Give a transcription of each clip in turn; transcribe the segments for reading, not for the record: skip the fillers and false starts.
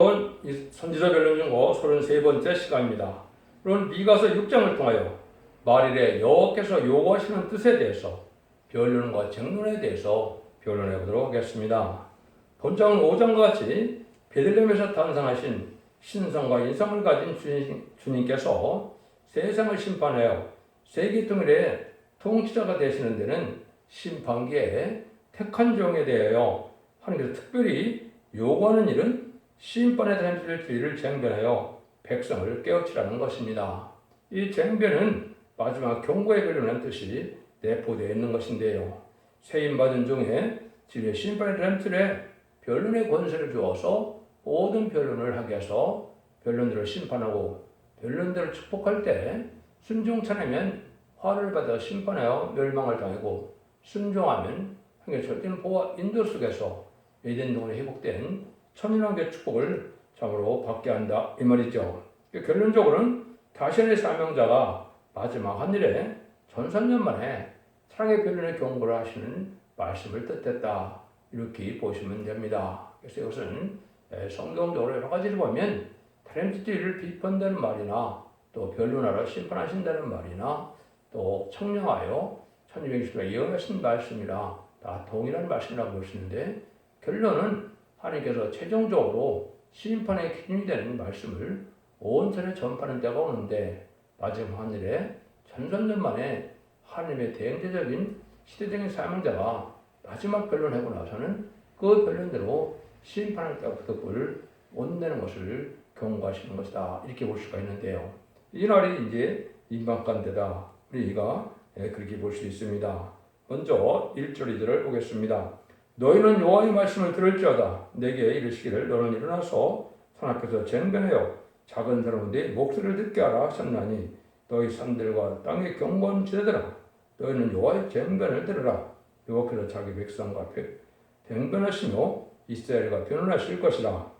선지서 변론 중고 33번째 시간입니다. 오늘 미가서 6장을 통하여 말일에 여호와께서 요구하시는 뜻에 대해서 변론과 쟁론에 대해서 변론해 보도록 하겠습니다. 본장은 5장과 같이 베들레헴에서 탄생하신 신성과 인성을 가진 주님께서 세상을 심판하여 세계통일의 통치자가 되시는 데는 심판기에 택한 종에 대하여 하나님께서 특별히 요구하는 일은 심판에 대한 진리를 쟁변하여 백성을 깨우치라는 것입니다. 이 쟁변은 마지막 경고의 변론이라는 뜻이 내포되어 있는 것인데요. 세임받은 종에 진리의 심판에 대한 틀에 변론의 권세를 주어서 모든 변론을 하게 해서 변론들을 심판하고 변론들을 축복할 때 순종차내면 화를 받아 심판하여 멸망을 당하고 순종하면 하나님의 절대는 보호와 인도 속에서 에덴 동안에 회복된 천일왕의 축복을 참으로 받게 한다 이 말이죠. 결론적으로는 다시안의 사명자가 마지막 한일에 전선년 만에 사랑의 변론의 경고를 하시는 말씀을 뜻했다 이렇게 보시면 됩니다. 그래서 이것은 성경적으로 여러 가지를 보면 다림쥐를 비판되는 말이나 또 변론하러 심판하신다는 말이나 또 청령하여 1260에 이어가신 말씀이라 다 동일한 말씀이라고 볼 수 있는데 결론은 하나님께서 최종적으로 심판의 기준이 되는 말씀을 온 세상에 전파하는 때가 오는데 마지막 하늘에 천선년 만에 하나님의 대행제적인 시대적인 사명자가 마지막 변론하고 나서는 그 변론대로 심판할 때부터 꿀 못 내는 것을 경고하시는 것이다 이렇게 볼 수가 있는데요. 이 날이 이제 임박한 때다 우리가 그렇게 볼 수 있습니다. 먼저 1절 2절을 보겠습니다. 너희는 여호와의 말씀을 들을지어다 내게 이르시기를 너는 일어나서 산 앞에서 쟁변하여 작은 사람들의 목소리를 듣게 하라 하셨나니 너희 산들과 땅의 경고한 지대들아 너희는 여호와의 쟁변을 들으라 여호와께서 자기 백성과 쟁변하시며 이스라엘과 변론하실 것이라.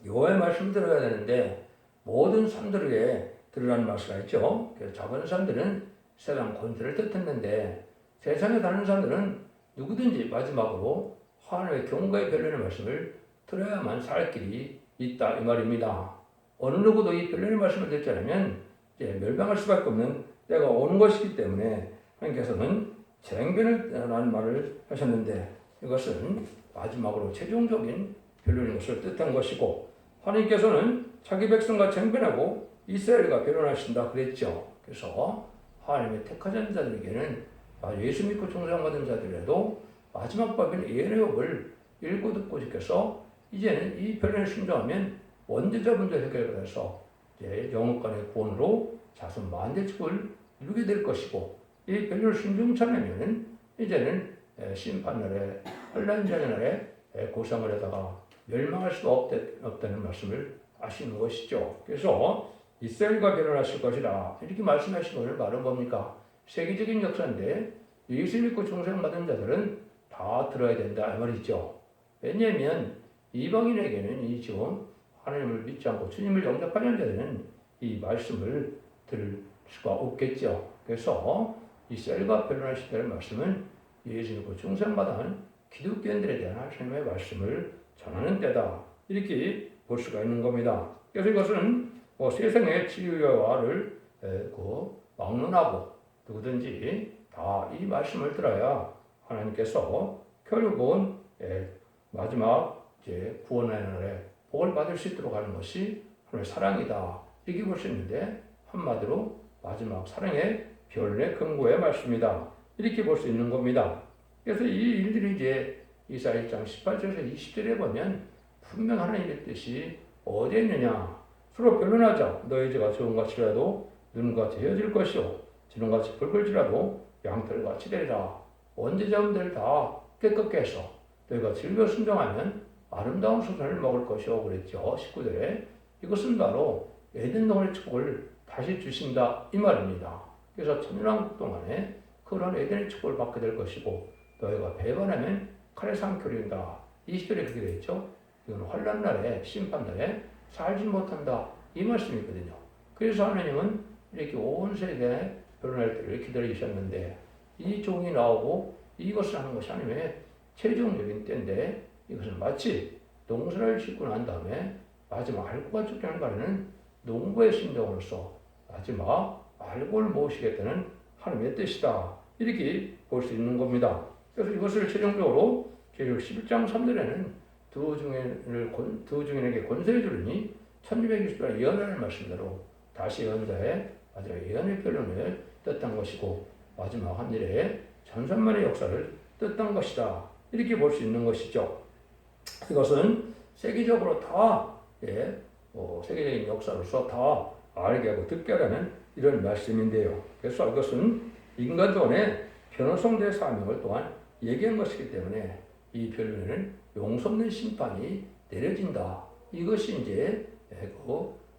여호와의 말씀을 들어야 되는데 모든 산들에게 들으라는 말씀이 있죠. 그래서 작은 산들은 세상 권세를 뜻했는데 세상에 사는 사람들은 누구든지 마지막으로 하나님의 경고의 변론의 말씀을 들어야만 살 길이 있다 이 말입니다. 어느 누구도 이 변론의 말씀을 듣지 않으면 이제 멸망할 수밖에 없는 때가 오는 것이기 때문에 하나님께서는 쟁변을 라는 말을 하셨는데 이것은 마지막으로 최종적인 변론인 것을 뜻한 것이고 하나님께서는 자기 백성과 쟁변하고 이스라엘과 변론하신다 그랬죠. 그래서 하나님의 택하신 자들에게는 예수 믿고 충성받은 자들에도 마지막 법인 예언의 법을 읽고 듣고 지켜서 이제는 이 변론에 순종하면 원죄자분들 해결해서 이제 영혼간의 구원으로 자손 만대축을 이루게 될 것이고 이 변론을 순종차려면 이제는 심판날에 환란자의 날에 고상을 하다가 멸망할 수가 없다는 말씀을 하시는 것이죠. 그래서 이스라엘과 변론하실 것이라 이렇게 말씀하신 것을 말은 뭡니까? 세계적인 역사인데 예수 믿고 충성받은 자들은 다 들어야 된다 이 말이죠. 왜냐하면 이방인에게는 이 지금 하나님을 믿지 않고 주님을 영접하는 자들은 이 말씀을 들을 수가 없겠죠. 그래서 이스라엘과 변론하신다는 말씀은 예수 믿고 충성받은 기독교인들에 대한 하나님의 말씀을 전하는 때다 이렇게 볼 수가 있는 겁니다. 그래서 이것은 세상의 치유와를 막론하고 누구든지 다 이 말씀을 들어야 하나님께서 결국은 마지막 이제 구원의 날에 복을 받을 수 있도록 하는 것이 하나님의 사랑이다 이렇게 볼 수 있는데 한마디로 마지막 사랑의 변론의 근거의 말씀이다 이렇게 볼 수 있는 겁니다. 그래서 이 일들이 이제 이사야 1장 18절에서 20절에 보면 분명 하나님의 뜻이 어디에 있느냐 서로 변론하자 너희 죄가 저음같이라도 눈같이 헤어질 것이요 지름같이 붉을지라도 양털같이 되리라. 원죄자분들 다 깨끗게 해서 너희가 즐겨 순종하면 아름다운 소산을 먹을 것이요 그랬죠. 19절에 이것은 바로 에덴 동안의 축복을 다시 주신다 이 말입니다. 그래서 천년왕국 동안에 그런 에덴의 축복을 받게 될 것이고 너희가 배반하면 칼에 삼켜린다. 20절에 그렇게 되어 있죠. 이건 환란날에 심판날에 살지 못한다 이 말씀이거든요. 그래서 하나님은 이렇게 온 세대에 변론할 때를 기다리셨는데 이 종이 나오고 이것을 하는 것이 하나님의 최종적인 때인데 이것은 마치 농사를 짓고 난 다음에 마지막 알고가 축적하는 가리는 농부의 심정으로서 마지막 알고를 모시겠다는 하나님의 뜻이다. 이렇게 볼 수 있는 겁니다. 그래서 이것을 최종적으로 계시록 11장 3절에는 두 증인에게 권세를 주르니 1220절 예언하는 말씀대로 다시 예언자의 마지막 예언의 변론을 뜻한 것이고 마지막 한 일에 전산만의 역사를 뜻한 것이다. 이렇게 볼 수 있는 것이죠. 이것은 세계적으로 다 세계적인 역사로서 다 알게 하고 듣게 하라는 이런 말씀인데요. 그래서 이것은 인간권의 변호성대 사명을 또한 얘기한 것이기 때문에 이 변론에는 용서 없는 심판이 내려진다. 이것이 이제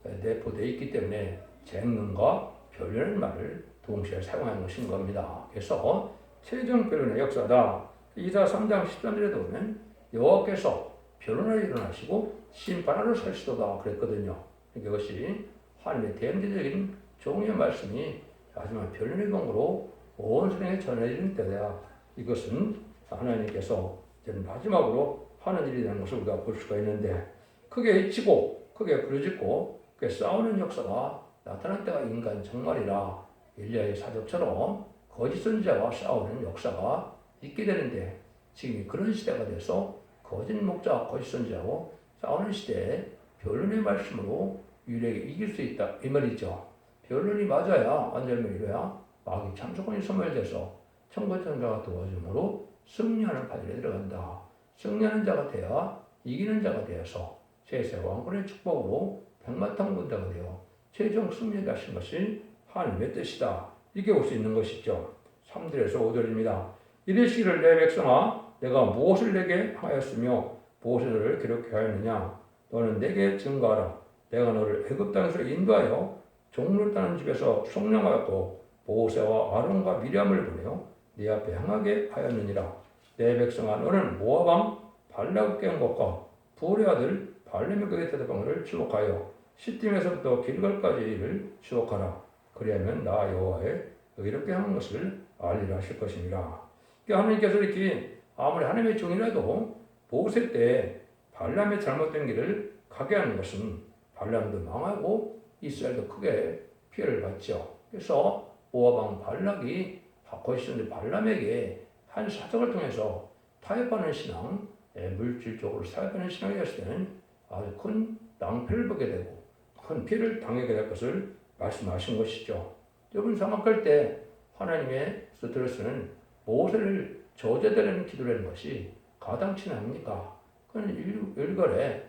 내포되어 있기 때문에 쟁론과 변론의 말을 동시에 사용하는 것인 겁니다. 그래서 최종 변론의 역사다. 이사 3장 13절에 보면 여호와께서 변론을 일어나시고 심판하러 설시도다 그랬거든요. 이것이 하나님의 대행제적인 종의 말씀이 마지막 변론의 경우로 온 세상에 전해지는 때다. 이것은 하나님께서 마지막으로 하는 일이라는 것을 우리가 볼 수가 있는데 크게 외치고 크게 부르짖고 크게 싸우는 역사가 나타난 때가 인간 정말이라 엘리야의 사적처럼 거짓 선지자와 싸우는 역사가 있게 되는데 지금 그런 시대가 돼서 거짓 목자와 거짓 선지자하고 싸우는 시대에 변론의 말씀으로 유일하게 이길 수 있다 이 말이죠. 변론이 맞아야 완전히 이뤄야 마귀 참소권이 소멸돼서 천국전자가 도와줌으로 승리하는 파들에 들어간다. 승리하는 자가 되어 이기는 자가 되어서 세세 왕권의 축복으로 백마탄 군대가 되어 최종 승리하게 하신 것이 하나님의 뜻이다. 이렇게 볼 수 있는 것이죠. 3절에서 5절입니다. 이르시기를 내 백성아 내가 무엇을 내게 하였으며 무엇을 너를 기록해 하였느냐 너는 내게 증거하라. 내가 너를 애굽 땅에서 인도하여 종로 따는 집에서 속량하였고 모세와 아론과 미리암을 보내어 네 앞에 행하게 하였느니라. 내 백성아 너는 모압 왕 발락을 깬 것과 부울의 아들 발렘의 그 대대방을 추억하여 시딤에서부터 길갈까지 이를 추억하라. 그리하면 나 여호와의 의롭게 하는 것을 알리라 하실 것이니라. 그러니까 하나님께서 이렇게 아무리 하나님의 종이라도 모세 때 발람의 잘못된 길을 가게 하는 것은 발람도 망하고 이스라엘도 크게 피해를 받죠. 그래서 모압 왕 발락이 거짓선지 발람에게 한 사적을 통해서 타협하는 신앙, 물질적으로 타협하는 신앙이 됐을 때는 아주 큰 낭패를 보게 되고 큰 피해를 당하게 될 것을 말씀하신 것이죠. 여러분 생각할 때 하나님의 들으시는 모세를 저제되는 기도를 하는 것이 가당치 않습니까? 그건 일거래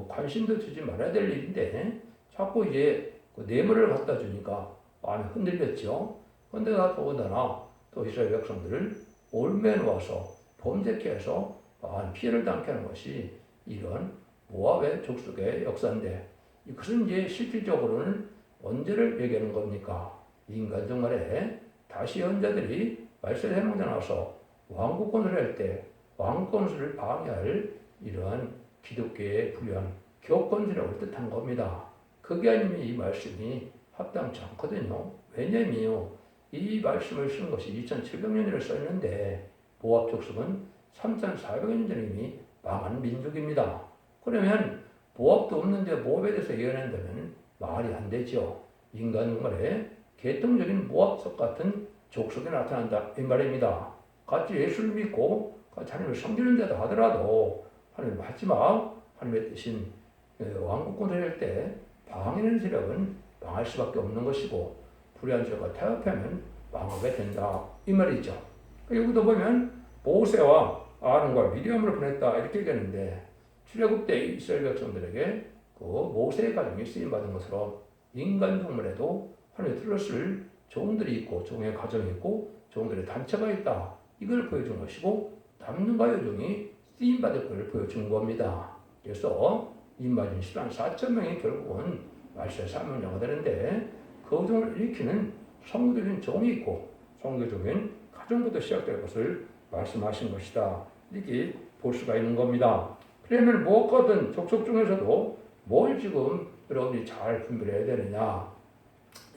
관심도 주지 말아야 될 일인데 자꾸 이제 그 뇌물을 갖다 주니까 마음이 흔들렸죠. 그런데 더군다나 또 이스라엘 백성들을 올매 놓아서 범죄케 해서 많은 피해를 당케 하는 것이 이런 모압의 족속의 역사인데 이것은 이제 실질적으로는 언제를 얘기하는 겁니까? 인간 정말에 다시 현자들이 말세를 해몽자 나와서 왕국 건설을 할 때 왕국 건설을 방해할 이러한 기독교에 불리한 교 건설을 뜻한 겁니다. 그게 아니면 이 말씀이 합당치 않거든요. 왜냐면요. 이 말씀을 쓴 것이 2700년이라 써있는데 모압 족속은 3400년 전에 이미 망한 민족입니다. 그러면 모압도 없는데 모압에 대해서 예언한다면 말이 안 되죠. 인간 정말에 계통적인 모압석 같은 족속이 나타난다 이 말입니다. 같이 예수를 믿고 같이 하나님을 섬기는 데도 하더라도 하나님 마지막 하나님의 뜻인 왕국 건설할 때 방해하는 세력은 망할 수밖에 없는 것이고 불의한 죄가 타협하면 망하게 된다 이 말이죠. 여기도 보면 모세와 아론과 미리암을 보냈다 이렇게 얘기하는데 출애굽 때 이스라엘 백성들에게 그 모세의 가정이 쓰임받은 것처럼 인간 동물에도 하나님의 틀렸을 종들이 있고 종의 가정이 있고 종들의 단체가 있다. 이걸 보여준 것이고 남는과 여종이 쓰임받을 것을 보여준 겁니다. 그래서 인마진 14,000명이 결국은 말세의 사명자가 되는데 그 종을 일으키는 성교적인 종이 있고 성교적인 가정부터 시작될 것을 말씀하신 것이다. 이렇게 볼 수가 있는 겁니다. 그러면 무엇거든 족속 중에서도 뭘 지금 여러분이 잘 분별해야 되느냐.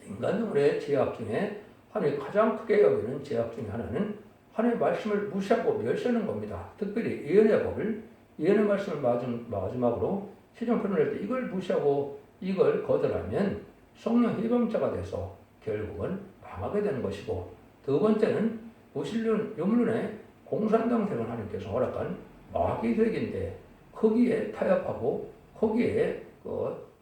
인간적으로의 죄악 중에 하나님이 가장 크게 여기는 죄악 중에 하나는 하나님의 말씀을 무시하고 멸시하는 겁니다. 특별히 예언의 법을 예언의 말씀을 마지막으로 시정 표현할 때 이걸 무시하고 이걸 거절하면 성령 해방자가 돼서 결국은 망하게 되는 것이고, 두 번째는 무신론 유물론의 공산당생을 하나님께서 허락한 마귀 세계인데 거기에 타협하고 거기에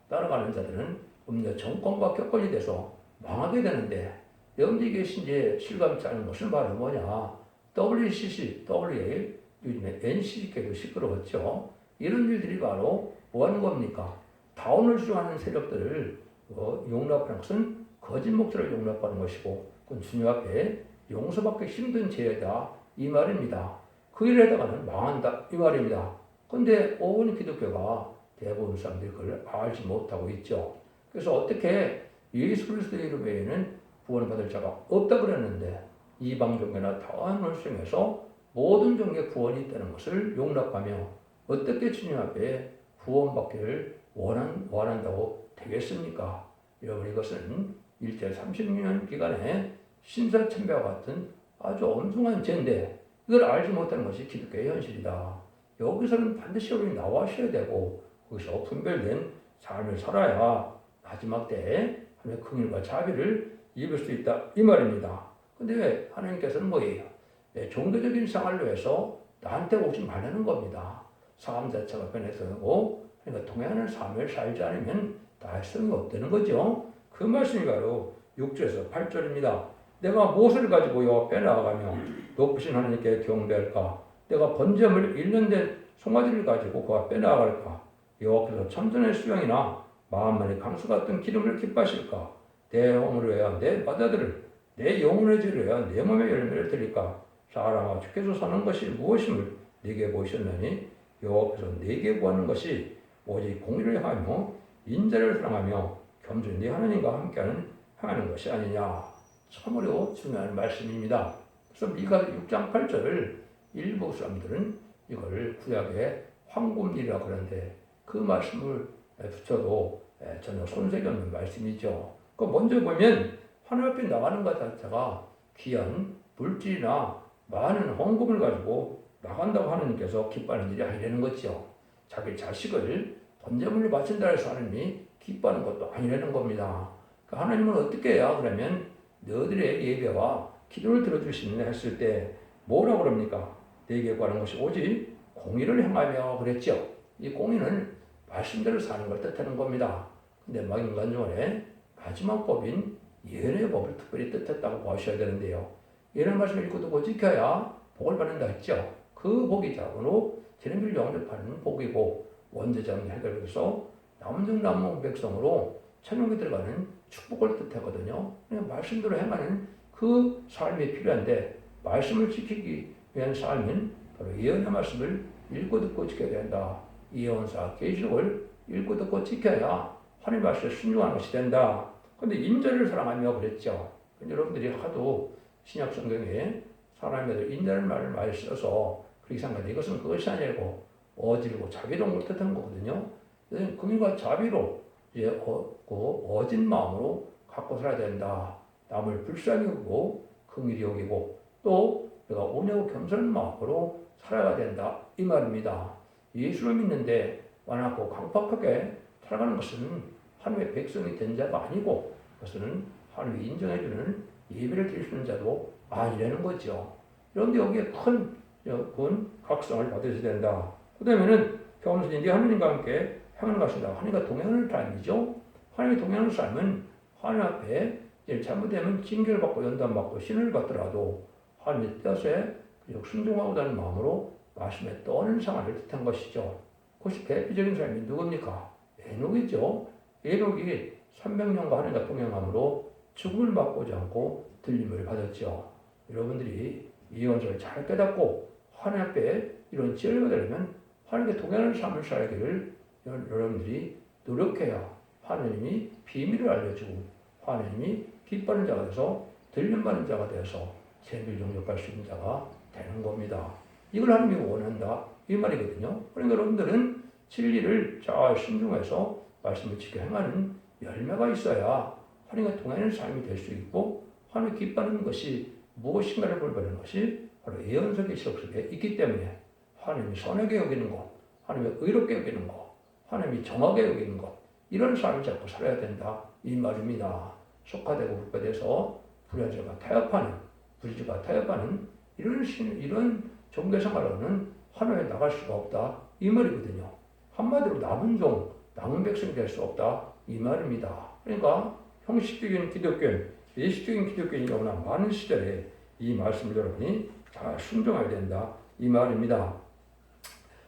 따라가는 자들은 음료 정권과 격언이 돼서 망하게 되는데, 여러분들이 계신 이제 실감치 않은 것은 바로 뭐냐? WCC, WA, 요즘에 NCC께도 시끄러웠죠. 이런 일들이 바로 뭐 하는 겁니까? 다운을 주장하는 세력들을 용납하는 것은 거짓 목소리를 용납하는 것이고, 그건 주님 앞에 용서받기 힘든 죄다 이 말입니다. 그 일을 하다가는 망한다 이 말입니다. 그런데 오늘 기독교가 대부분 사람들이 그걸 알지 못하고 있죠. 그래서 어떻게 예수 그리스도의 이름 외에는 구원받을 자가 없다 그랬는데, 이방 종교나 다양한 수행에서 모든 종교에 구원이 있다는 것을 용납하며 어떻게 주님 앞에 구원받기를 원한다고 되겠습니까? 여러분, 이것은 일제 36년 기간에 신사참배와 같은 아주 엄중한 죄인데 이걸 알지 못하는 것이 기독교의 현실이다. 여기서는 반드시 여러분이 나와셔야 되고 거기서 분별된 삶을 살아야 마지막 때에 하나님의 긍휼과 자비를 입을 수 있다 이 말입니다. 근데 왜 하나님께서는 뭐예요? 종교적인 생활로 해서 나한테 오지 말라는 겁니다. 삶 자체가 변해서고 그러니까 동행하는 삶을 살지 않으면 다 쓸모 없다는 거죠. 그 말씀이 바로 6절에서 8절입니다. 내가 무엇을 가지고 여호와 앞에 나아가며 높으신 하나님께 경배할까? 내가 번제물 1년 된 송아지를 가지고 그 앞에 나아갈까? 여호와께서 참전의 수양이나 마음만의 강수 같은 기름을 기뻐하실까? 내 허물을 위하여 내 바다들을 내 영혼의 죄를 위하여 내 몸의 열매를 드릴까? 사람아 주께서 사는 것이 무엇임을 네게 보이셨나니 여호와께서 네게 구하는 것이 오직 공의를 하며 인자를 사랑하며 겸손히 네 하나님과 함께하는 행하는 것이 아니냐. 참으로 중요한 말씀입니다. 그래서 미가 6장 8절을 일부 사람들은 이걸 구약의 황금일이라고 그러는데 그 말씀을 붙여도 전혀 손색이 없는 말씀이죠. 그 먼저 보면 하나님 앞에 나가는 것 자체가 귀한 물질이나 많은 헌금을 가지고 나간다고 하나님께서 기뻐하는 일이 아니라는 거죠. 자기 자식을 번제물로 바친다 해서 하나님이 기뻐하는 것도 아니라는 겁니다. 그러니까 하나님은 어떻게 해야 그러면 너희들의 예배와 기도를 들어주시는 했을 때 뭐라고 그럽니까? 내게 구하는 것이 오직 공의를 행하며 그랬죠. 이 공의는 말씀대로 사는 걸 뜻하는 겁니다. 근데 막 인간중에 마지막 법인 예언의 법을 특별히 뜻했다고 보셔야 되는데요. 예언의 말씀을 읽고 듣고 지켜야 복을 받는다 했죠. 그 복이 자고로 재능을 영접하는 복이고 원죄자는 해결해서 남중남몽 백성으로 천국에 들어가는 축복을 뜻하거든요. 말씀대로 행하는 그 삶이 필요한데 말씀을 지키기 위한 삶은 바로 예언의 말씀을 읽고 듣고 지켜야 된다. 예언사 계시록을 읽고 듣고 지켜야 하나님 말씀에 순종하는 것이 된다. 그런데 인자를 사랑하며 그랬죠. 여러분들이 하도 신약 성경에 사람에도 인자라는 말을 많이 써서 그렇게 생각하는데 이것은 그것이 아니고 어질고 자비로운 걸 뜻하는 거거든요. 긍휼과 자비로 어진 마음으로 갖고 살아야 된다. 남을 불쌍히 여기고 긍휼히 여기고 또 내가 온유하고 겸손한 마음으로 살아야 된다. 이 말입니다. 예수를 믿는데 완악하고 강팍하게 살아가는 것은 하나님의 백성이 된 자가 아니고 그것은 하나님이 인정해주는 예배를 드리는 자도 아니라는 거죠. 그런데 여기에 큰 각성을 받으셔야 된다. 그 다음에는 겸손히 네 하나님과 함께 행하는 것이다. 하나님과 동행하는 삶이죠. 하나님과 동행하는 삶은 하나님 앞에 잘못되면 징계를 받고 연단받고 신을 받더라도 하나님의 뜻에 순종하고자 하는 마음으로 말씀에 떠는 생활을 뜻한 것이죠. 그것이 대표적인 삶이 누굽니까? 에녹이죠. 에녹이 300년과 하나님과 동행함으로 죽음을 맛보지 않고 들림을 받았죠. 여러분들이 이 원서를 잘 깨닫고 하나님 앞에 이런 지혜를 받으려면 하나님께 동행하는 삶을 살기를 여러분들이 노력해야 하나님이 비밀을 알려주고 하나님이 기뻐하는 자가 돼서 들림받는 자가 되어서 생명을 영접할 수 있는 자가 되는 겁니다. 이걸 하나님이 원한다 이 말이거든요. 그러니까 여러분들은 진리를 잘 신중해서 말씀을 지켜 행하는 열매가 있어야 하나님과 동행하는 삶이 될 수 있고 하나님이 기뻐하는 것이 무엇인가를 볼바는 것이 바로 예언서 계시록 속에 있기 때문에 하나님이 선하게 여기는 것, 하나님이 의롭게 여기는 것, 하나님이 정하게 여기는 것, 이런 삶을 잡고 살아야 된다 이 말입니다. 속화되고 흑화돼서 불의자가 타협하는, 불의가 타협하는 이런 종교생활로는 하나님에 나갈 수가 없다 이 말이거든요. 한마디로 남은 종, 남은 백성이 될 수 없다 이 말입니다. 그러니까 형식적인 기독교인, 예식적인 기독교인이 너무나 많은 시절에 이 말씀을 여러분이 잘 순종해야 된다 이 말입니다.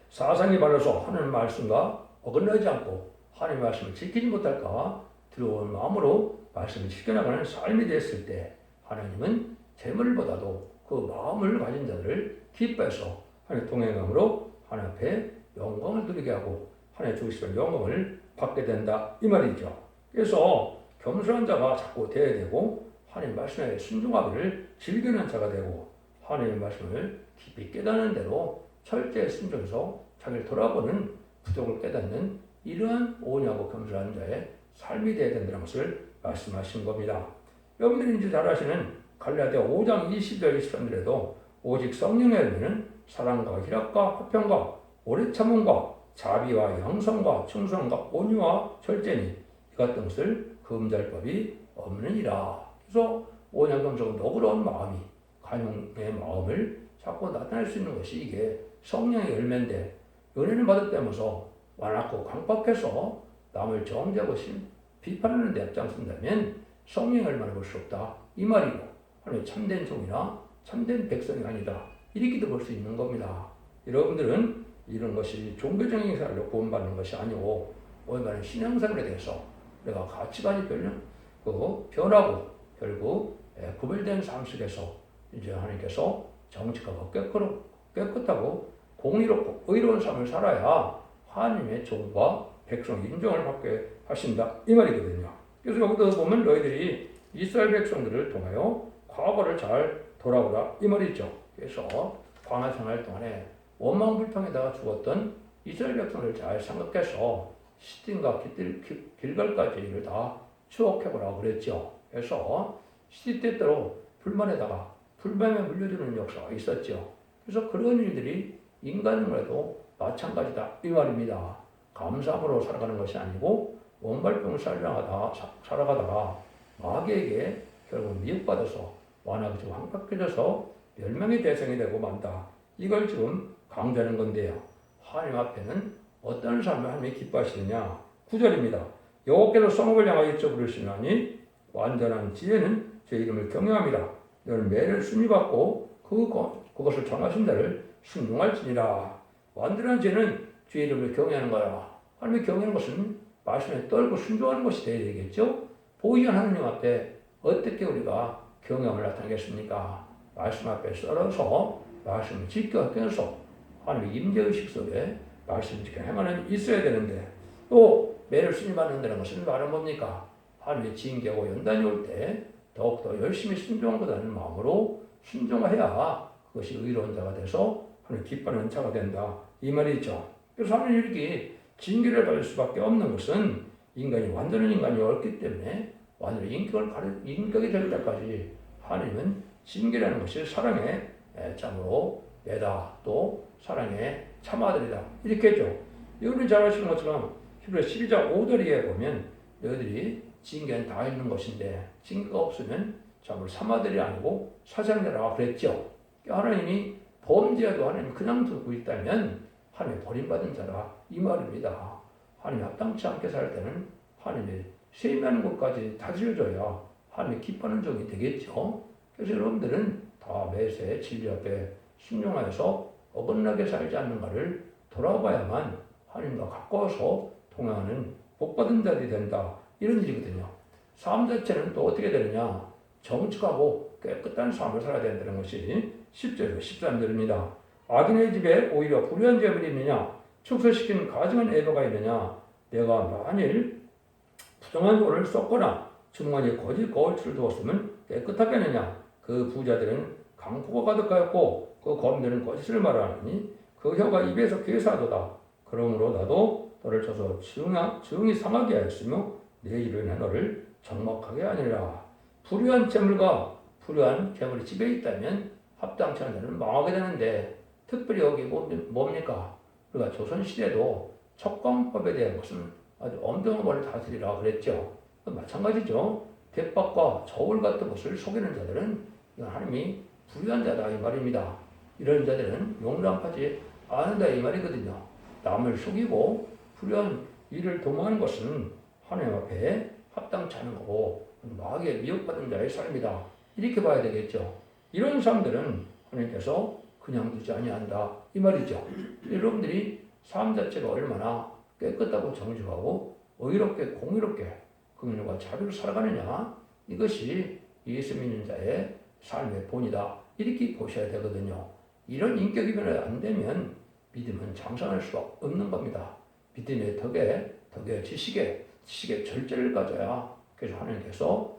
사상이 발라서 하나님 말씀과 어긋나지 않고 하나님의 말씀을 지키지 못할까 두려운 마음으로 말씀을 지켜나가는 삶이 됐을 때 하나님은 재물보다도 그 마음을 가진 자들을 기뻐해서 하나님의 동행함으로 하나님 앞에 영광을 누리게 하고 하나님의 주시는 영광을 받게 된다 이 말이죠. 그래서 겸손한 자가 자꾸 되어야 되고 하나님 말씀에 순종하기를 즐기는 자가 되고 하나님의 말씀을 깊이 깨닫는 대로 철저히 순종해서 자기를 돌아보는 부족을 깨닫는 이러한 온유하고 겸손한 자의 삶이 되어야 된다는 것을 말씀하신 겁니다. 여러분들이 이제 잘 아시는 갈라디아 5장 20절 23절에도 오직 성령의 열매는 사랑과 희락과 화평과 오래 참음과 자비와 양성과 충성과 온유와 절제니 이 같은 것을 금지할 법이 없느니라. 그래서 온유한 겸손은 너그러운 마음이 간용의 마음을 자꾸 나타낼 수 있는 것이 이게 성령의 열매인데 은혜는 받았다면서 완악하고 강박해서 남을 정죄하고 비판하는 데 앞장선다면 성령의 열매를 볼 수 없다 이 말이고 하나님 참된 종이나 참된 백성이 아니다 이렇게도 볼 수 있는 겁니다. 여러분들은 이런 것이 종교적인 생활로 구원받는 것이 아니고 오늘날은 신앙생활에 대해서 내가 가치관이 변하고 결국 구별된 삶 속에서 이제 하나님께서 정직하고 깨끗하고 공의롭고 의로운 삶을 살아야 하나님의 종과 백성 인정을 받게 하신다 이 말이거든요. 그래서 여기도 보면 너희들이 이스라엘 백성들을 통하여 과거를 잘 돌아보라 이 말이죠. 그래서 광야 생활 동안에 원망불평에다가 죽었던 이스라엘 백성을 잘 생각해서 시딤과 길갈까지를 다 추억해보라고 그랬죠. 그래서 시디 때때로 불만에다가 불뱀에 물려주는 역사가 있었죠. 그래서 그런 일들이 인간에도 마찬가지다 이 말입니다. 감사함으로 살아가는 것이 아니고 원발병을 살아가다가 마귀에게 결국 미혹받아서 완악해지고 황박해져서 멸망의 대상이 되고 만다. 이걸 지금 강조하는 건데요. 하나님 앞에는 어떤 삶을 하나님이 기뻐하시느냐. 9절입니다. 여호와께서 성읍을 향하여 여쭤 부르시나니 완전한 지혜는 제 이름을 경외합니다. 너는 매를 순위받고 그것을 정하신 자를 순종할지니라. 완전한 지혜는 주의 이름을 경외하는 거야. 하나님을 경외하는 것은 말씀에 떨고 순종하는 것이 되어야 되겠죠. 보이는 하나님 앞에 어떻게 우리가 경외함을 나타내겠습니까? 말씀 앞에 썰어서 말씀을 지켜서 하나님의 임재의식 속에 말씀을 지켜 행하는 있어야 되는데 또 매를 순위받는다는 것은 말은 뭡니까? 하나님의 징계하고 연단이 올 때 더욱더 열심히 순종하고자는 마음으로 순종해야 그것이 의로운 자가 돼서 하나님 기뻐하는 자가 된다 이 말이죠. 그래서 하나님 이렇게 징계를 받을 수밖에 없는 것은 인간이 완전한 인간이 없기 때문에 완전히 인격이 될 때까지 하나님은 징계라는 것이 사랑의 짬으로 내다 또 사랑의 참아들이다 이렇게 했죠. 여러분이 잘 아시는 것처럼 히브리 12장 5절에 보면 너희들이 징계는 다 있는 것인데 징계가 없으면 참으로 참아들이 아니고 사상자라고 그랬죠. 하나님이 범죄해도 하나님 그냥 두고 있다면 하나님 버림받은 자라 이 말입니다. 하나님 합당치 않게 살 때는 하나님의 세미하는 것까지 다스려줘야 하나님의 기뻐하는 종이 되겠죠. 그래서 여러분들은 다 매세 진리 앞에 순종하여서 어긋나게 살지 않는가를 돌아봐야만 하나님과 가까워서 동행하는 복받은 자들이 된다. 이런 일이거든요. 삶 자체는 또 어떻게 되느냐. 정직하고 깨끗한 삶을 살아야 된다는 것이 10절, 13절입니다. 악인의 집에 오히려 불의한 재물이 있느냐. 축소시킨 가증한 애도가 있느냐. 내가 만일 부정한 돈을 썼거나 주머니에 거짓 거울치를 두었으면 깨끗하게 하느냐. 그 부자들은 강포가 가득하였고 그 검들은 거짓을 말하느니 그 혀가 입에서 괴사하도다. 그러므로 나도 너를 쳐서 증이 상하게 하였으며 내 입을 내 너를 적막하게 하니라. 불의한 재물과 불의한 재물이 집에 있다면 합당치 않은 자는 망하게 되는데 특별히 여기 뭡니까? 우리가 조선시대도 척광법에 대한 것은 아주 엄정한 권을 다스리라 그랬죠. 마찬가지죠. 대박과 저울 같은 것을 속이는 자들은 하나님이 불의한 자다 이 말입니다. 이런 자들은 용납하지 않는다 이 말이거든요. 남을 속이고 불의한 일을 도모하는 것은 하나님 앞에 합당치 않은 거고 마귀에 미혹받은 자의 삶이다. 이렇게 봐야 되겠죠. 이런 사람들은 하나님께서 그냥 두지 아니한다 이 말이죠. 여러분들이 삶 자체가 얼마나 깨끗하고 정직하고 의롭게 공의롭게 긍휼과 자비로 살아가느냐 이것이 예수 믿는 자의 삶의 본이다 이렇게 보셔야 되거든요. 이런 인격이 변화 안 되면 믿음은 장성할 수가 없는 겁니다. 믿음의 덕에 지식의 절제를 가져야 그래서 하나님께서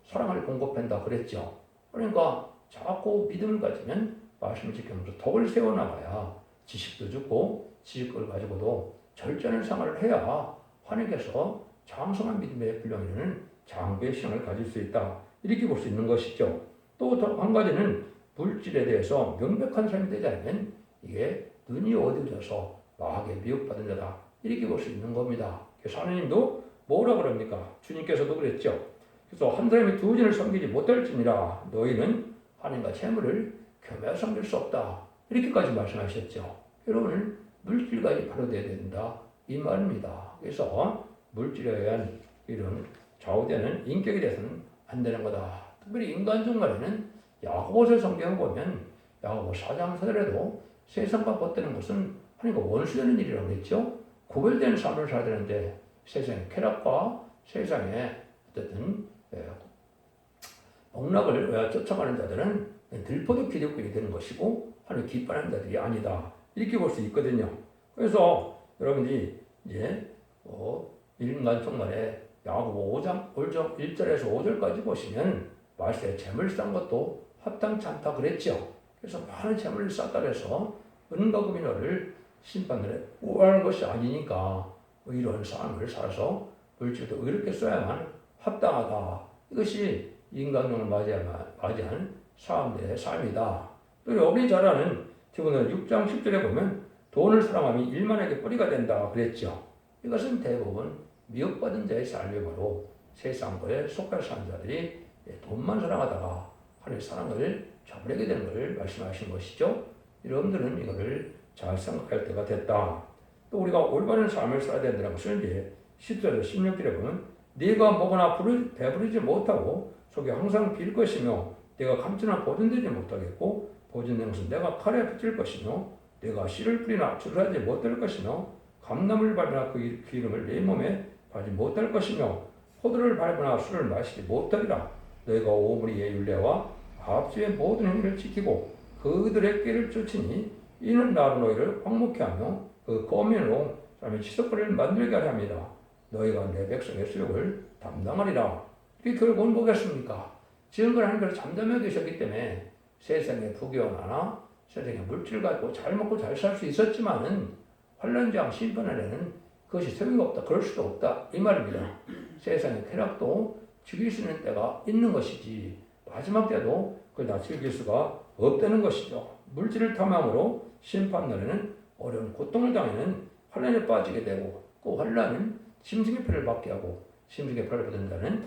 사랑을 공급한다 그랬죠. 그러니까 자꾸 믿음을 가지면 말씀을 지키면서 덕을 세워나가야 지식도 죽고 지식을 가지고도 절제하는 생활을 해야 하나님께서 장성한 믿음의 분량에는 장부의 신앙을 가질 수 있다. 이렇게 볼 수 있는 것이죠. 또 한 가지는 물질에 대해서 명백한 삶이 되지 않으면 이게 눈이 어두워져서 마귀에 미혹받은 자다. 이렇게 볼 수 있는 겁니다. 그래서 하나님도 뭐라 그럽니까? 주님께서도 그랬죠. 그래서 한 사람이 두 진을 섬기지 못할지니라 너희는 하나님과 재물을 겸해 섬길 수 없다. 이렇게까지 말씀하셨죠. 여러분 물질까지 바로돼야 된다. 이 말입니다. 그래서 물질에 의한 이런 좌우되는 인격에 대해서는 안 되는 거다. 특별히 인간적 말에는 야고보서 성경을 보면 야고보 4장 4절에도 세상과 벗되는 것은 하나님과 원수되는 일이라고 했죠. 구별되는 삶을 살아야 되는데 세상의 쾌락과 세상의 어쨌든 복락을 쫓아가는 자들은 들포도 기득권이 되는 것이고 하나님 기뻐하는 자들이 아니다. 이렇게 볼 수 있거든요. 그래서 여러분들이 이제 인간 종말에 야고보 5장 1절에서 5절까지 보시면 말세에 재물 쌓은 것도 합당치 않다 그랬죠. 그래서 많은 재물을 쌓다 해서 은과 금이 너를 심판을 구하는 것이 아니니까 이런 삶을 살아서 물질도 의롭게 써야만 합당하다. 이것이 인간론을 맞이한 사람들의 삶이다. 또 여기 잘하는 디모데후서 6장 10절에 보면 돈을 사랑함이 일만에게 뿌리가 된다 그랬죠. 이것은 대부분 미혹받은 자의 삶이 바로 세상과에 속해 사는 자들이 돈만 사랑하다가 하나님의 사랑을 저버리게 되는 것을 말씀하신 것이죠. 여러분들은 이거를 잘 생각할 때가 됐다. 또 우리가 올바른 삶을 살아야 된다는 것은 이제 10절에서 16절에 보면 네가 먹거나 배부르지 못하고 속이 항상 빌 것이며 내가 감추나 보존되지 못하겠고 보존된 것은 내가 칼에 붙일 것이며 내가 씨를 뿌리나 줄을 하지 못할 것이며 감나무를 밟으나 그 기름을 내 몸에 바지 못할 것이며 포도를 밟으나 술을 마시지 못하리라. 너희가 오므리의 율례와 합주의 모든 행위를 지키고 그들의 길을 쫓으니 이는 나로 너희를 황목케 하며 그 거민으로 사람의 치석거리를 만들게 하려 합니다. 너희가 내 백성의 수욕을 담당하리라. 이게 결국은 뭐겠습니까? 지금까지 하나님께서 잠잠해 계셨기 때문에 세상의 부귀영화나 세상의 물질 가지고 잘 먹고 잘 살 수 있었지만은 환란장 심판하려는 그것이 소용이 없다. 그럴 수도 없다. 이 말입니다. 세상의 쾌락도 즐길 수 있는 때가 있는 것이지 마지막 때도 그걸 다 즐길 수가 없다는 것이죠. 물질을 탐함으로 심판날에는 어려운 고통을 당하는 환란에 빠지게 되고 그 환란은 짐승의 표를 받게 하고 짐승의 표를 받은 자는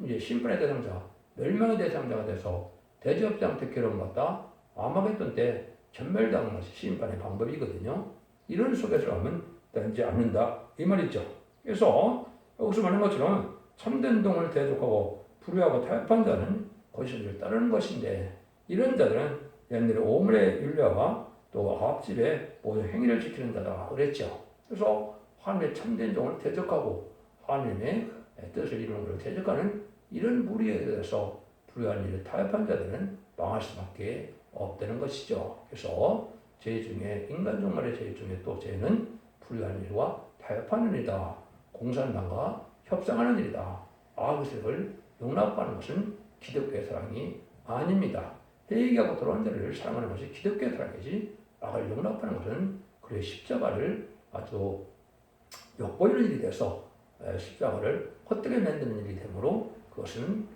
이제 심판의 대상자, 멸망의 대상자가 돼서 대지업장 특혜로움 받다 아마겟돈 때 전멸당하는 것이 심판의 방법이거든요. 이런 속에서 하면 되지 않는다 이 말이죠. 그래서 여기서 말한 것처럼 참된 동을 대적하고 불의하고 타협한 자는 거짓을 따르는 것인데 이런 자들은 옛날에 오물의 율례와 또 합집의 모든 행위를 지키는 자다 그랬죠. 그래서 하나님의 참된 종을 대적하고 하나님의 뜻을 이루는 것을 대적하는 이런 무리에 대해서 불의한 일을 타협한 자들은 망할 수밖에 없다는 것이죠. 그래서 죄 중에 인간 종말의 죄 중에 또 죄는 불의한 일과 타협하는 일이다. 공산당과 협상하는 일이다. 악의 색을 용납하는 것은 기독교의 사랑이 아닙니다. 회개하고 돌아온 자를 사랑하는 것이 기독교의 사랑이지 악을 용납하는 것은 그의 십자가를 아주 욕보이는 일이 돼서 십자가를 헛되게 만드는 일이 되므로 그것은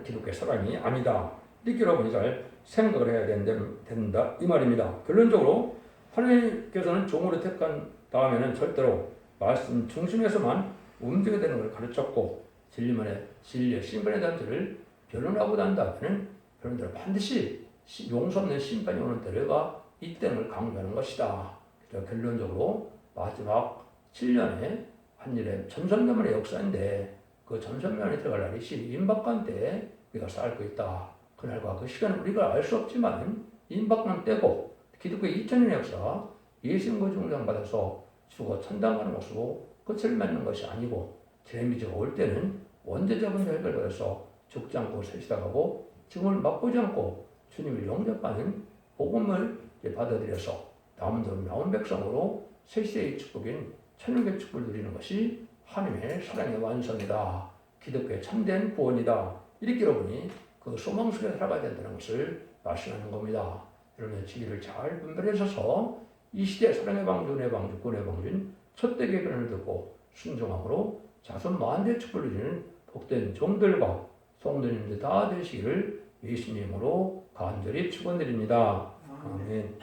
기독교의 사랑이 아니다. 이렇게 여러분이 잘 생각을 해야 된다 이 말입니다. 결론적으로 하나님께서는 종으로 택한 다음에는 절대로 말씀 중심에서만 움직여야 되는 걸 가르쳤고 진리만의 진리의 신분에 대한 죄를 변론하고 난 다음에는 그런대로 반드시 용서 없는 심판이 오는 때가 이때를 강조하는 것이다. 그래서 결론적으로 마지막 7년의 한일의 전선면의 역사인데 그 전선면에 들어갈 날이 임박관 때에 우리가 살고 있다. 그날과 그 시간은 우리가 알 수 없지만 임박관 때고 기독교의 2000년의 역사 예수님과 중생 받아서 죽어 천당 가는 것으로 끝을 맺는 것이 아니고 재미지가 올 때는 원죄자분 해결받아서 죽지 않고 세시다가고 죽음을 맛보지 않고 주님을 영접하는 복음을 받아들여서 나온 백성으로 세시의 축복인 천국의 축복을 누리는 것이 하나님의 사랑의 완성이다. 기독교의 참된 구원이다. 이렇게 여러분이 그 소망 속에 살아가야 된다는 것을 말씀하는 겁니다. 여러분의 지위를 잘 분별하셔서 이 시대의 사랑의 방주, 은혜의 방주, 구원의 방주인 첫대기의 변을 듣고 순종함으로 자손 만대의 축복을 누리는 복된 종들과 성도님들 다 되시기를 예수님으로 간절히 축원드립니다. 아멘.